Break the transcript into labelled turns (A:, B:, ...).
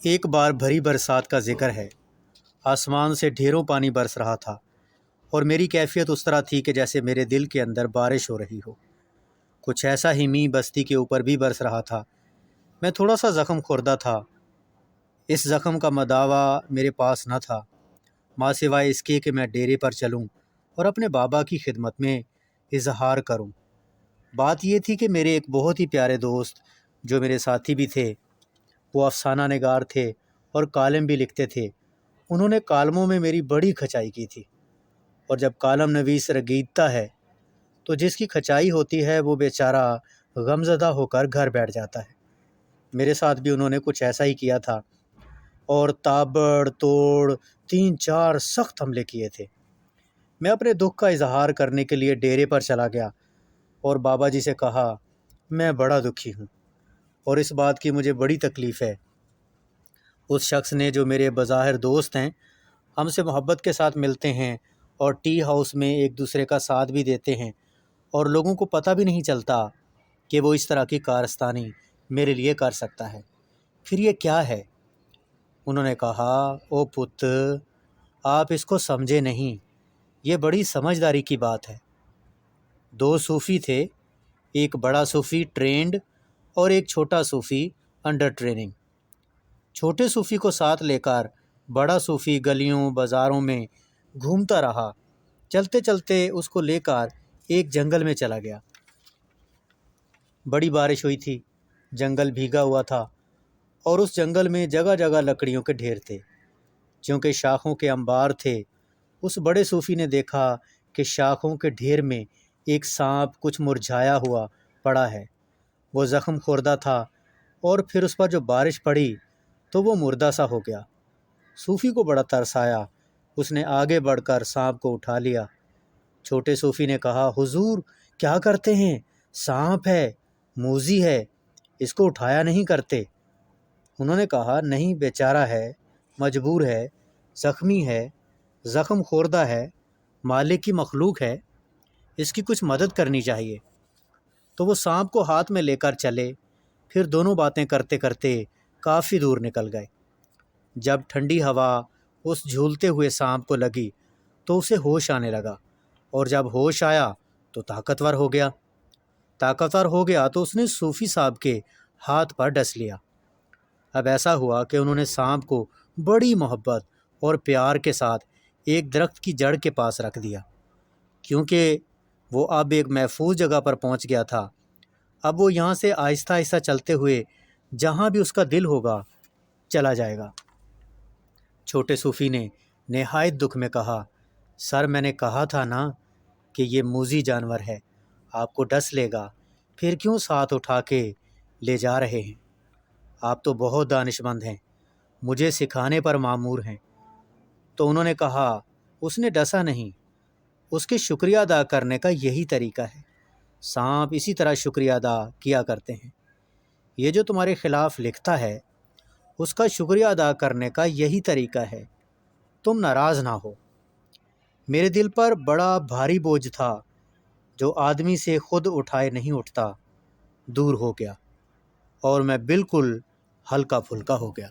A: ایک بار بھری برسات کا ذکر ہے۔ آسمان سے ڈھیروں پانی برس رہا تھا اور میری کیفیت اس طرح تھی کہ جیسے میرے دل کے اندر بارش ہو رہی ہو۔ کچھ ایسا ہی می بستی کے اوپر بھی برس رہا تھا۔ میں تھوڑا سا زخم خوردہ تھا۔ اس زخم کا مداوا میرے پاس نہ تھا، ماں سوائے اس کے کہ میں ڈیرے پر چلوں اور اپنے بابا کی خدمت میں اظہار کروں۔ بات یہ تھی کہ میرے ایک بہت ہی پیارے دوست جو میرے ساتھی بھی تھے، وہ افسانہ نگار تھے اور کالم بھی لکھتے تھے۔ انہوں نے کالموں میں میری بڑی کھچائی کی تھی، اور جب کالم نویس رگیدتا ہے تو جس کی کھچائی ہوتی ہے وہ بیچارہ غمزدہ ہو کر گھر بیٹھ جاتا ہے۔ میرے ساتھ بھی انہوں نے کچھ ایسا ہی کیا تھا اور تابڑ توڑ 3-4 سخت حملے کیے تھے۔ میں اپنے دکھ کا اظہار کرنے کے لیے ڈیرے پر چلا گیا اور بابا جی سے کہا، میں بڑا دکھی ہوں اور اس بات کی مجھے بڑی تکلیف ہے۔ اس شخص نے جو میرے بظاہر دوست ہیں، ہم سے محبت کے ساتھ ملتے ہیں اور ٹی ہاؤس میں ایک دوسرے کا ساتھ بھی دیتے ہیں، اور لوگوں کو پتہ بھی نہیں چلتا کہ وہ اس طرح کی کارستانی میرے لیے کر سکتا ہے، پھر یہ کیا ہے؟ انہوں نے کہا، او پت، آپ اس کو سمجھے نہیں، یہ بڑی سمجھداری کی بات ہے۔ 2 صوفی تھے، ایک بڑا صوفی ٹرینڈ اور ایک چھوٹا صوفی انڈر ٹریننگ۔ چھوٹے صوفی کو ساتھ لے کر بڑا صوفی گلیوں بازاروں میں گھومتا رہا۔ چلتے چلتے اس کو لے کر ایک جنگل میں چلا گیا۔ بڑی بارش ہوئی تھی، جنگل بھیگا ہوا تھا اور اس جنگل میں جگہ جگہ لکڑیوں کے ڈھیر تھے۔ چونکہ شاخوں کے انبار تھے، اس بڑے صوفی نے دیکھا کہ شاخوں کے ڈھیر میں ایک سانپ کچھ مرجھایا ہوا پڑا ہے۔ وہ زخم خوردہ تھا اور پھر اس پر جو بارش پڑی تو وہ مردہ سا ہو گیا۔ صوفی کو بڑا ترس آیا، اس نے آگے بڑھ کر سانپ کو اٹھا لیا۔ چھوٹے صوفی نے کہا، حضور کیا کرتے ہیں؟ سانپ ہے، موذی ہے، اس کو اٹھایا نہیں کرتے۔ انہوں نے کہا، نہیں، بیچارہ ہے، مجبور ہے، زخمی ہے، زخم خوردہ ہے، مالک کی مخلوق ہے، اس کی کچھ مدد کرنی چاہیے۔ تو وہ سانپ کو ہاتھ میں لے کر چلے، پھر دونوں باتیں کرتے کرتے کافی دور نکل گئے۔ جب ٹھنڈی ہوا اس جھولتے ہوئے سانپ کو لگی تو اسے ہوش آنے لگا، اور جب ہوش آیا تو طاقتور ہو گیا تو اس نے صوفی صاحب کے ہاتھ پر ڈس لیا۔ اب ایسا ہوا کہ انہوں نے سانپ کو بڑی محبت اور پیار کے ساتھ ایک درخت کی جڑ کے پاس رکھ دیا، کیونکہ وہ اب ایک محفوظ جگہ پر پہنچ گیا تھا۔ اب وہ یہاں سے آہستہ آہستہ چلتے ہوئے جہاں بھی اس کا دل ہوگا چلا جائے گا۔ چھوٹے صوفی نے نہایت دکھ میں کہا، سر، میں نے کہا تھا نا کہ یہ موذی جانور ہے، آپ کو ڈس لے گا، پھر کیوں ساتھ اٹھا کے لے جا رہے ہیں؟ آپ تو بہت دانش مند ہیں، مجھے سکھانے پر مامور ہیں۔ تو انہوں نے کہا، اس نے ڈسا نہیں، اس کے شکریہ ادا کرنے کا یہی طریقہ ہے۔ سانپ اسی طرح شکریہ ادا کیا کرتے ہیں۔ یہ جو تمہارے خلاف لکھتا ہے، اس کا شکریہ ادا کرنے کا یہی طریقہ ہے۔ تم ناراض نہ ہو۔ میرے دل پر بڑا بھاری بوجھ تھا جو آدمی سے خود اٹھائے نہیں اٹھتا، دور ہو گیا اور میں بالکل ہلکا پھلکا ہو گیا۔